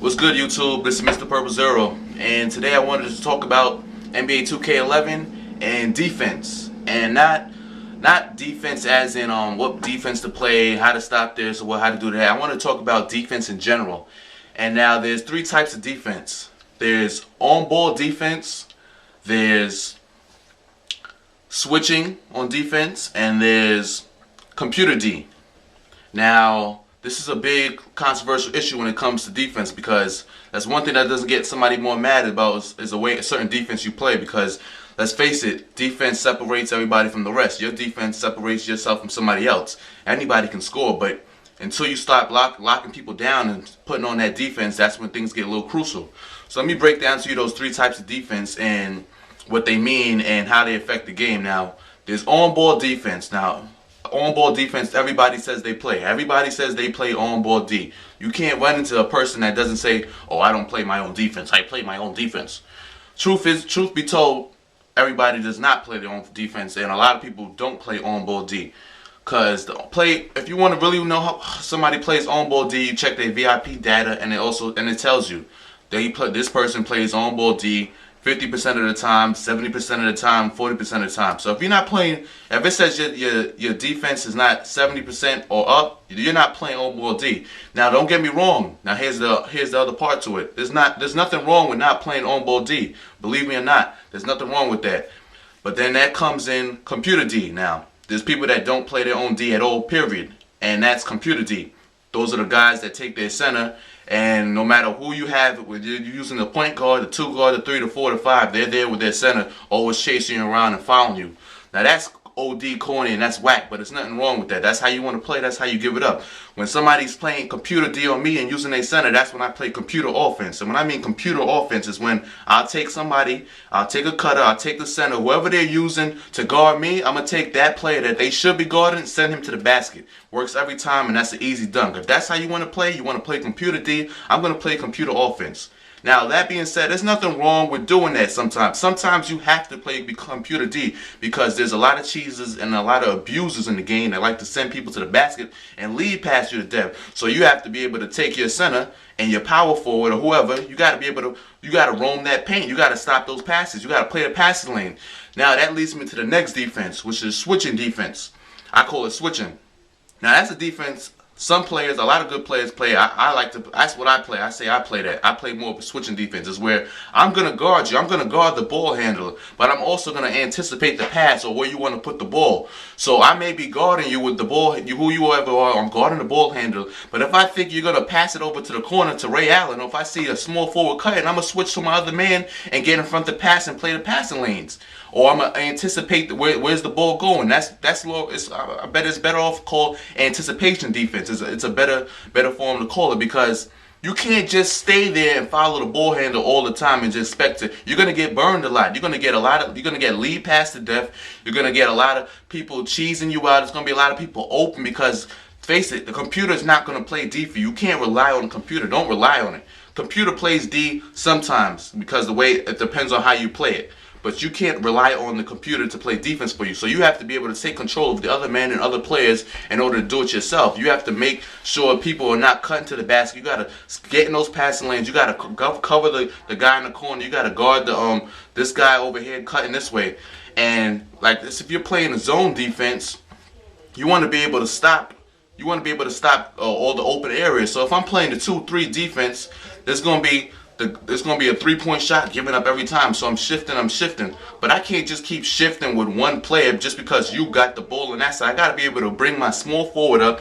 What's good, YouTube? This is Mr. Purple Zero, and today I wanted to talk about NBA 2K11 and defense, and not defense as in what defense to play, how to stop this, or how to do that. I want to talk about defense in general. And now there's three types of defense. There's on-ball defense, there's switching on defense, and there's computer D. Now, this is a big controversial issue when it comes to defense, because that's one thing that doesn't get somebody more mad about is a certain defense you play, because let's face it, defense separates everybody from the rest. Your defense separates yourself from somebody else. Anybody can score, but until you start locking people down and putting on that defense, that's when things get a little crucial. So let me break down to you those three types of defense and what they mean and how they affect the game. Now, there's on-ball defense. Now, on-ball defense, everybody says they play. Everybody says they play on-ball D. You can't run into a person that doesn't say, "Oh, I don't play my own defense. I play my own defense." Truth be told, everybody does not play their own defense, and a lot of people don't play on-ball D. Cause if you want to really know how somebody plays on-ball D, you check their VIP data, and it tells you this person plays on-ball D 50% of the time, 70% of the time, 40% of the time. So if you're not playing, if it says your defense is not 70% or up, you're not playing on-ball D. Now don't get me wrong. Now here's the other part to it. There's nothing wrong with not playing on-ball D. Believe me or not, there's nothing wrong with that. But then that comes in computer D. Now there's people that don't play their own D at all, period, and that's computer D. Those are the guys that take their center, and no matter who you have, whether you're using the point guard, the 2 guard, the 3, the 4, the 5, they're there with their center, always chasing you around and following you. Now that's OD corny and that's whack, but there's nothing wrong with that. That's how you want to play. That's how you give it up. When somebody's playing computer D on me and using their center, that's when I play computer offense. And when I mean computer offense is when I'll take somebody, I'll take a cutter, I'll take the center, whoever they're using to guard me, I'm going to take that player that they should be guarding and send him to the basket. Works every time, and that's an easy dunk. If that's how you want to play computer D, I'm going to play computer offense. Now, that being said, there's nothing wrong with doing that sometimes. Sometimes you have to play computer D because there's a lot of cheeses and a lot of abusers in the game that like to send people to the basket and lead past you to death. So you have to be able to take your center and your power forward or whoever. You got to roam that paint. You got to stop those passes. You got to play the passing lane. Now, that leads me to the next defense, which is switching defense. I call it switching. Now, that's a defense some players, a lot of good players play. That's what I play. I say I play that. I play more of a switching defense. Is where I'm going to guard you. I'm going to guard the ball handler, but I'm also going to anticipate the pass or where you want to put the ball. So I may be guarding you with the ball, who you ever are. I'm guarding the ball handler. But if I think you're going to pass it over to the corner to Ray Allen, or if I see a small forward cutting, I'm going to switch to my other man and get in front of the pass and play the passing lanes. Or I'm going to anticipate where's the ball going. I bet it's better off called anticipation defense. It's a better form to call it, because you can't just stay there and follow the ball handler all the time and just expect to. You're gonna get burned a lot. You're gonna get lead past to death. You're gonna get a lot of people cheesing you out. There's gonna be a lot of people open because, face it, the computer is not gonna play D for you. You can't rely on the computer. Don't rely on it. Computer plays D sometimes because it depends on how you play it. But you can't rely on the computer to play defense for you. So you have to be able to take control of the other man and other players in order to do it yourself. You have to make sure people are not cutting to the basket. You got to get in those passing lanes. You got to cover the guy in the corner. You got to guard this guy over here cutting this way. And like this, if you're playing a zone defense, you want to be able to stop. You want to be able to stop all the open areas. So if I'm playing the 2-3 defense, there's going to be a 3-point shot given up every time. So I'm shifting. But I can't just keep shifting with one player just because you got the ball on that side. I got to be able to bring my small forward up,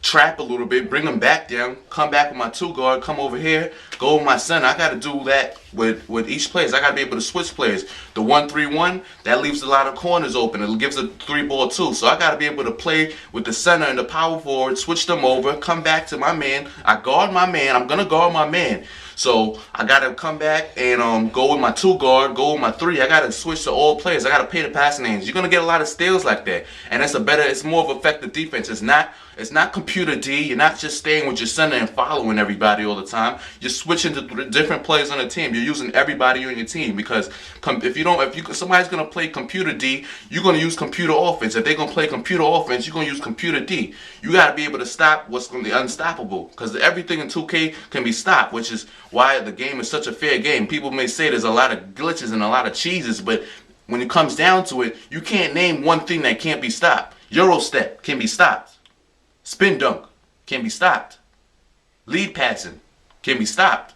trap a little bit, bring him back down, come back with my 2 guard, come over here, go with my center. I got to do that with each player. I got to be able to switch players. The 1-3-1, that leaves a lot of corners open. It gives a 3-ball too. So I got to be able to play with the center and the power forward, switch them over, come back to my man. I guard my man. I'm going to guard my man. So I got to come back and go with my 2 guard, go with my 3. I got to switch to all players. I got to pay the passing lanes. You're going to get a lot of steals like that. And it's more of effective defense. It's not It's not computer D. You're not just staying with your center and following everybody all the time. You're switching to different players on the team. You're using everybody on your team because if somebody's gonna play computer D, you're gonna use computer offense. If they're gonna play computer offense, you're gonna use computer D. You gotta be able to stop what's gonna be unstoppable because everything in 2K can be stopped, which is why the game is such a fair game. People may say there's a lot of glitches and a lot of cheeses, but when it comes down to it, you can't name one thing that can't be stopped. Euro step can be stopped. Spin dunk can be stopped. Lead passing can be stopped.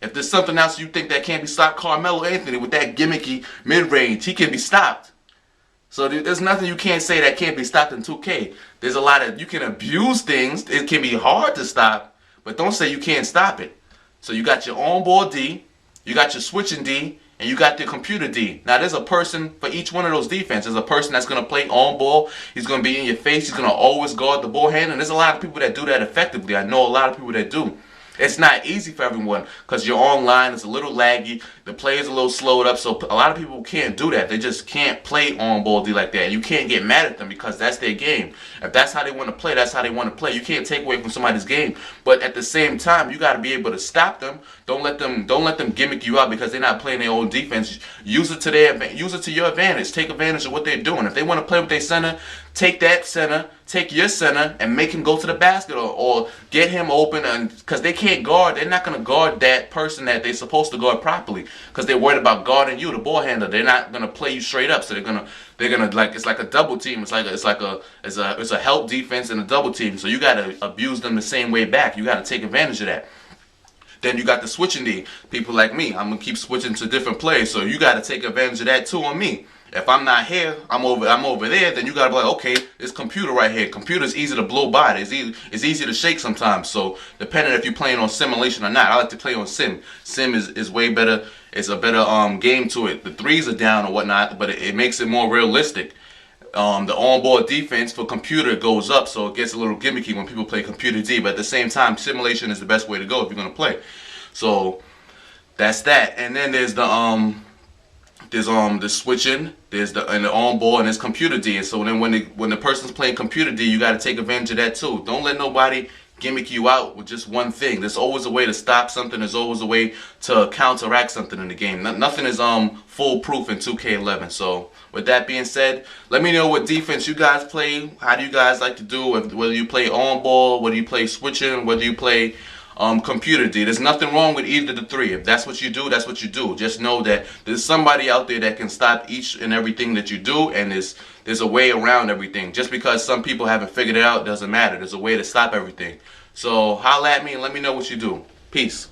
If there's something else you think that can't be stopped, Carmelo Anthony with that gimmicky mid-range, he can be stopped. So there's nothing you can't say that can't be stopped in 2K. There's a lot of, you can abuse things. It can be hard to stop, but don't say you can't stop it. So you got your on-ball D, you got your switching D, and you got the computer D. Now there's a person for each one of those defenses. There's a person that's going to play on ball. He's going to be in your face. He's going to always guard the ball hand. And there's a lot of people that do that effectively. I know a lot of people that do. It's not easy for everyone because you're online. It's a little laggy. The play's a little slowed up. So a lot of people can't do that. They just can't play on ball D like that. And you can't get mad at them because that's their game. If that's how they want to play, that's how they want to play. You can't take away from somebody's game. But at the same time, you got to be able to stop them. Don't let them gimmick you out because they're not playing their own defense. Use it to your advantage. Take advantage of what they're doing. If they want to play with their center, take that center, take your center, and make him go to the basket or get him open. And because they can't guard, they're not going to guard that person that they're supposed to guard properly because they're worried about guarding you, the ball handler. They're not going to play you straight up. So they're gonna like, it's like a double team. It's a help defense and a double team. So you got to abuse them the same way back. You got to take advantage of that. Then you got the switching D. People like me, I'm gonna keep switching to different plays. So you got to take advantage of that too on me. If I'm not here, I'm over there. Then you gotta be like, okay, this computer right here. Computer's easy to blow by. It's easy to shake sometimes. So depending if you're playing on simulation or not, I like to play on sim. Sim is way better. It's a better game to it. The threes are down or whatnot, but it makes it more realistic. The on-ball defense for computer goes up, so it gets a little gimmicky when people play computer D. But at the same time, simulation is the best way to go if you're gonna play. So that's that. And then there's the switching, there's the on-ball, and there's computer D. And so then when the person's playing computer D, you got to take advantage of that too. Don't let nobody gimmick you out with just one thing. There's always a way to stop something. There's always a way to counteract something in the game. Nothing is foolproof in 2K11. So with that being said, let me know what defense you guys play. How do you guys like to do? Whether you play on ball, whether you play switching, whether you play computer D. There's nothing wrong with either of the three. If that's what you do, that's what you do. Just know that there's somebody out there that can stop each and everything that you do, and there's a way around everything. Just because some people haven't figured it out doesn't matter. There's a way to stop everything. So holla at me and let me know what you do. Peace.